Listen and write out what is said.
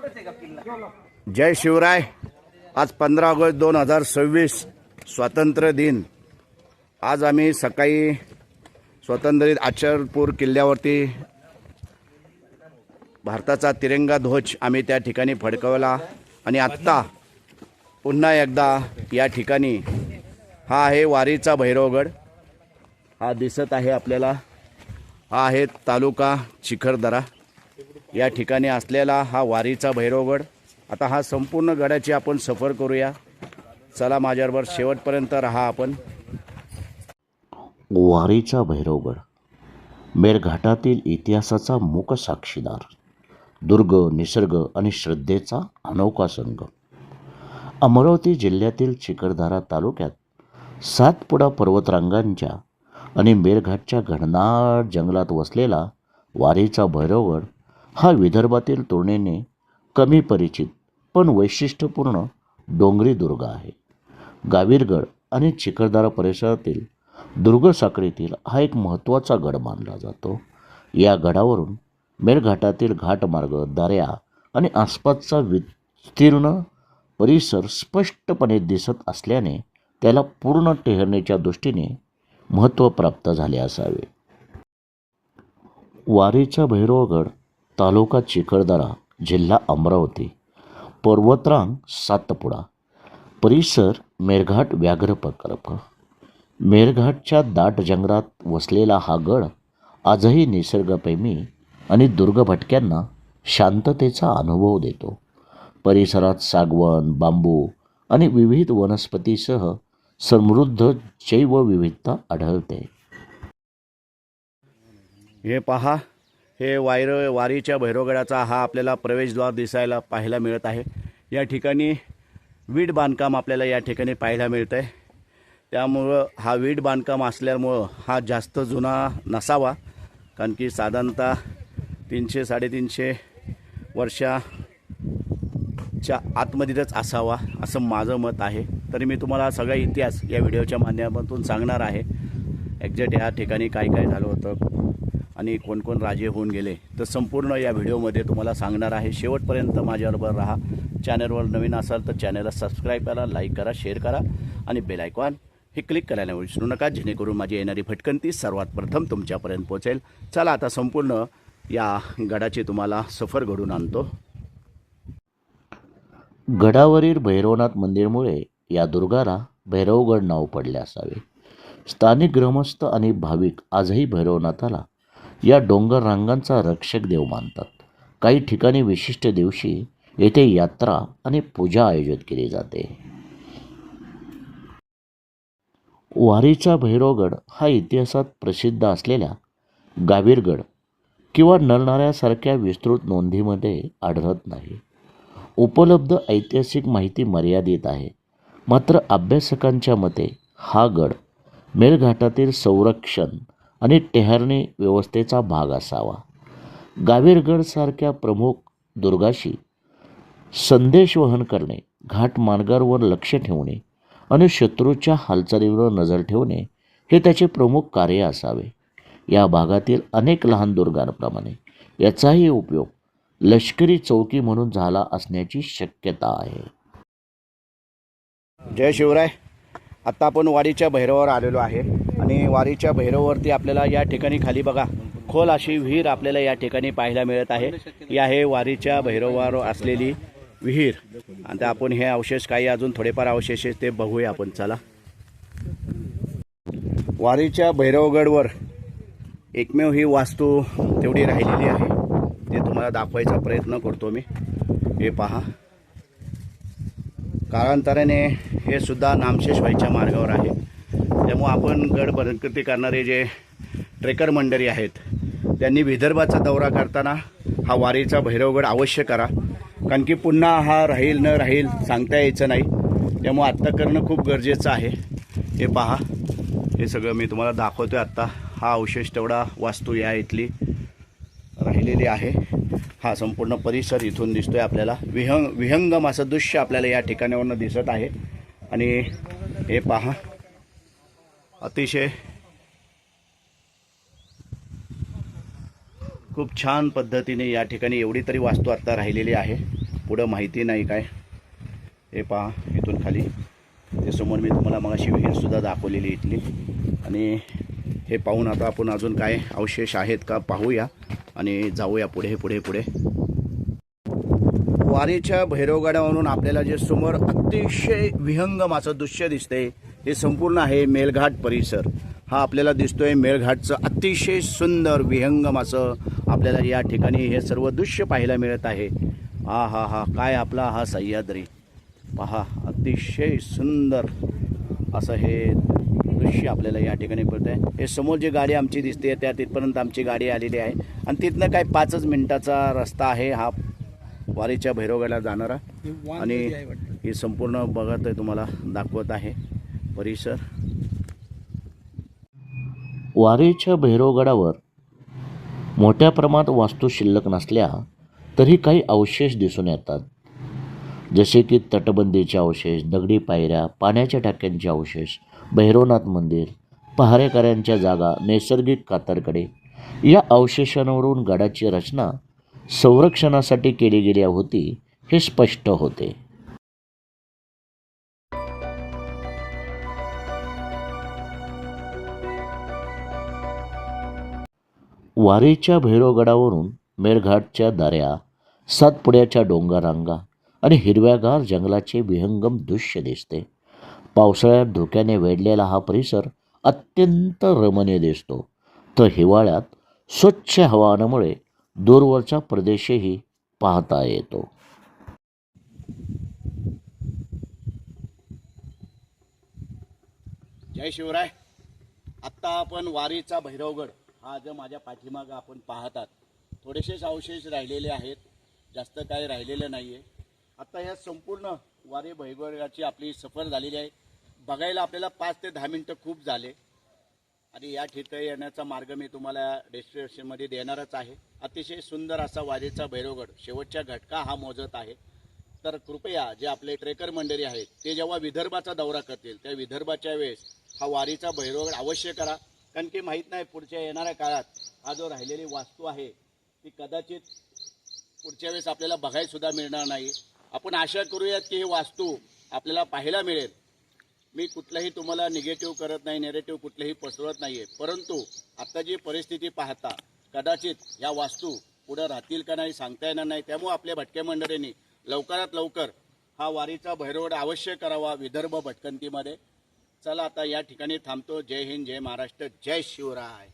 जय शिवराय। आज 15 ऑगस्ट 2026 स्वातंत्र्य दिन। आज आम्ही सकाळी स्वातंत्र्य अचलपूर किल्ल्यावरती भारताचा तिरंगा ध्वज आम्ही त्या ठिकाणी फडकवला आणि आत्ता पुन्हा एकदा या ठिकाणी हा आहे वारीचा भैरवगड। हा दिसत आहे आपल्याला, हा आहे तालुका चिखलदरा या ठिकाणी असलेला हा वारीचा भैरवगड। आता हा संपूर्ण गडाची आपण सफर करूया। चला माझ्याबरोबर शेवटपर्यंत राहा आपण। वारीचा भैरवगड मेळघाटातील इतिहासाचा मूक साक्षीदार, दुर्ग, निसर्ग आणि श्रद्धेचा अनोखा संगम। अमरावती जिल्ह्यातील चिखलदरा तालुक्यात सातपुडा पर्वतरांगांच्या आणि मेळघाटच्या घनदाट जंगलात वसलेला वारीचा भैरवगड हा विदर्भातील तुलनेने कमी परिचित पण वैशिष्ट्यपूर्ण डोंगरी दुर्ग आहे। गावीरगड आणि चिखलदरा परिसरातील दुर्ग साखळीतील हा एक महत्त्वाचा गड मानला जातो। या गडावरून मेळघाटातील घाटमार्ग, दऱ्या आणि आसपासचा विस्तीर्ण परिसर स्पष्टपणे दिसत असल्याने त्याला पूर्ण टेहरणीच्या दृष्टीने महत्त्व प्राप्त झाले असावे। वारीचा भैरवगड तालुका चिखलदरा, जिल्हा अमरावती, पर्वतरांग सातपुडा, परिसर मेळघाट व्याघ्र प्रकल्प। मेळघाटच्या दाट जंगलात वसलेला हा गड आजही निसर्गप्रेमी आणि दुर्गभटक्यांना शांततेचा अनुभव देतो। परिसरात सागवन, बांबू आणि विविध वनस्पतीसह समृद्ध जैवविविधता आढळते। हे पहा, हे वारीच्या भैरवगडाचा हा आपल्याला प्रवेशद्वार पाहायला मिळत आहे। या ठिकाणी वीट बांधकाम आपल्याला या ठिकाणी पाहायला मिळतं आहे। त्यामुळं हा वीट बांधकाम असल्यामुळं हा जास्त जुना नसावा, कारण की साधारणतः 300-350 वर्षाच्या आतमध्येच असावा असं माझं मत आहे। तरी मी तुम्हाला सगळा इतिहास या व्हिडिओच्या माध्यमातून सांगणार आहे। एक्झॅक्ट या ठिकाणी काय काय झालं होतं आणि कोण कोण राजे होऊन गेले तर संपूर्ण या व्हिडिओमध्ये तुम्हाला सांगणार आहे। शेवटपर्यंत माझ्याबरोबर राहा। चॅनलवर नवीन असाल तर चॅनलला सबस्क्राईब करा, लाईक करा, शेअर करा आणि बेल आयकॉन हे क्लिक करायला विसरू नका, जेणेकरून माझी येणारी भटकंती सर्वात प्रथम तुमच्यापर्यंत पोहोचेल। चला आता संपूर्ण या गडाची तुम्हाला सफर घडून आणतो। गडावरील भैरवनाथ मंदिरमुळे या दुर्गाला भैरवगड नाव पडले असावे। स्थानिक ग्रामस्थ आणि भाविक आजही भैरवनाथाला या डोंगर रांगांचा रक्षक देव मानतात। काही ठिकाणी विशिष्ट दिवशी येथे यात्रा आणि पूजा आयोजित केली जाते। वारीचा भैरवगड हा इतिहासात प्रसिद्ध असलेल्या गावीरगड किंवा नरनाळ्यासारख्या विस्तृत नोंदीमध्ये आढळत नाही। उपलब्ध ऐतिहासिक माहिती मर्यादित आहे। मात्र अभ्यासकांच्या मते हा गड मेळघाटातील संरक्षण आणि टेहळणी व्यवस्थेचा भाग असावा। गावीरगडसारख्या प्रमुख दुर्गाशी संदेशवहन करणे, घाटमार्गावर लक्ष ठेवणे आणि शत्रूच्या हालचालीवर नजर ठेवणे हे त्याचे प्रमुख कार्य असावे। या भागातील अनेक लहान दुर्गांप्रमाणे याचाही उपयोग लष्करी चौकी म्हणून झाला असण्याची शक्यता आहे। जय शिवराय। आता आपण वारीच्या भैरवावर आलेलो आहे आणि वारीच्या भैरवावरती आपल्याला या ठिकाणी खाली बघा खोल अशी विहीर आपल्याला या ठिकाणी पाहायला मिळत आहे। ही आहे वारीच्या भैरवावर असलेली विहीर। आता आपण हे अवशेष काही अजून थोडेफार अवशेष ते बघूया आपण। चला, वारीच्या भैरवगडवर एकमेव ही वास्तू तेवढी राहिलेली आहे, ते तुम्हाला दाखवायचा प्रयत्न करतो मी। हे पहा, कालांतराने हे सुद्धा नामशेष व्हायच्या मार्गावर आहे। त्यामुळे आपण गड बंदकर्ती करणारे जे ट्रेकर मंडळी आहेत त्यांनी विदर्भाचा दौरा करताना हा वारीचा भैरवगड अवश्य करा, कारण की पुन्हा हा राहील न राहील सांगता यायचं नाही। त्यामुळे आत्ता करणं खूप गरजेचं आहे। हे पहा, हे सगळं मी तुम्हाला दाखवतोय आत्ता। हा अवशेष तेवढा वास्तू या इथली राहिलेली आहे। हा संपूर्ण परिसर इथून दिसतोय आपल्याला। विहंगम असं दृश्य आपल्याला या ठिकाणावरून दिसत आहे। आणि हे पहा, अतिशय खूप छान पद्धतीने या ठिकाणी एवढी तरी वास्तू आता राहिलेली आहे। पुढं माहिती नाही काय. हे पहा इथून खाली ते समोर मी तुम्हाला मगाशी विहीरसुद्धा दाखवलेली इथली. आणि हे पाहून आता आपण अजून काय अवशेष आहेत का पाहूया आणि जाऊया पुढे पुढे पुढे. वारीच्या भैरवगडावरून आपल्याला जे समोर अतिशय विहंगम असं दृश्य दिसतंय हे संपूर्ण आहे मेळघाट परिसर. हा आपल्याला दिसतोय मेळघाटचं अतिशय सुंदर विहंगम असं आपल्याला या ठिकाणी हे सर्व दृश्य पाहायला मिळत आहे. हा हा हा काय आपला हा सह्याद्री पहा, अतिशय सुंदर असं हे दृश्य आपल्याला या ठिकाणी पडत आहे. हे समोर जी गाडी आमची दिसते त्या तिथपर्यंत आमची गाडी आलेली आहे आणि तिथनं काय 5 मिनिटाचा रस्ता आहे हा वारीच्या भैरवगडाला जाणारा. आणि ही संपूर्ण बघत आहे तुम्हाला दाखवत आहे परिसर. वारीच्या भैरवगडावर मोठ्या प्रमाणात वास्तू शिल्लक नसल्या तरी काही अवशेष दिसून येतात, जसे की तटबंदीचे अवशेष, दगडी पायऱ्या, पाण्याच्या टाक्यांचे अवशेष, भैरवनाथ मंदिर, पहारेकऱ्यांच्या जागा, नैसर्गिक कातरकडे. या अवशेषांवरून गडाची रचना संरक्षणासाठी केली गेली होती हे स्पष्ट होते. वारीच्या भैरवगडावरून मेळघाटच्या दऱ्या, सातपुड्याच्या डोंगररांगा आणि हिरव्यागार जंगलाचे विहंगम दृश्य दिसते. पावसाळ्यात धुक्याने वेढलेला हा परिसर अत्यंत रमणीय दिसतो, तर हिवाळ्यात स्वच्छ हवामानामुळे दूरवरचा प्रदेशही पाहता येतो. जय शिवराय. आत्ता आपण वारीचा भैरवगड हा जो माझ्या पाठीमागं आपण पाहतात, थोडेसेच अवशेष राहिलेले आहेत, जास्त काही राहिलेलं नाही आहे. आता ह्या संपूर्ण वारी भैरवगडाची आपली सफर झालेली आहे. बघायला आपल्याला 5 ते 10 मिनटं खूप झाले आणि या ठिकाणी येण्याचा मार्ग मी तुम्हाला डेस्टिनेशनमध्ये देणारच आहे. अतिशय सुंदर असा वारीचा भैरवगड शेवटच्या घटका हा मोजत आहे. तर कृपया जे आपले ट्रेकर मंडळी आहेत ते जेव्हा विदर्भाचा दौरा करतील त्या विदर्भाच्या वेळेस हा वारीचा भैरवगड अवश्य करा. कारण की माहीत नाही पुढच्या येणाऱ्या काळात हा जो राहिलेली वास्तू आहे ती कदाचित पुढच्या वेळेस आपल्याला बघायला सुद्धा मिळणार नाही. आपण आशा करूयात की ही वास्तू आपल्याला पाहायला मिळेल. मी कुठलाही तुम्हाला निगेटिव्ह करत नाही, नेगेटिव्ह कुठलेही पसरवत नाही आहे, परंतु आता जी परिस्थिती पाहता कदाचित या वास्तू पुढे राहतील का नाही सांगता येणार नाही. त्यामुळे आपल्या भटक्या मंडळींनी लवकरात लवकर हा वारीचा भैरवगड अवश्य करावा विदर्भ भटकंतीमध्ये. चला आता या ठिकाणी थांबतो. जय हिंद, जय महाराष्ट्र, जय शिवराय.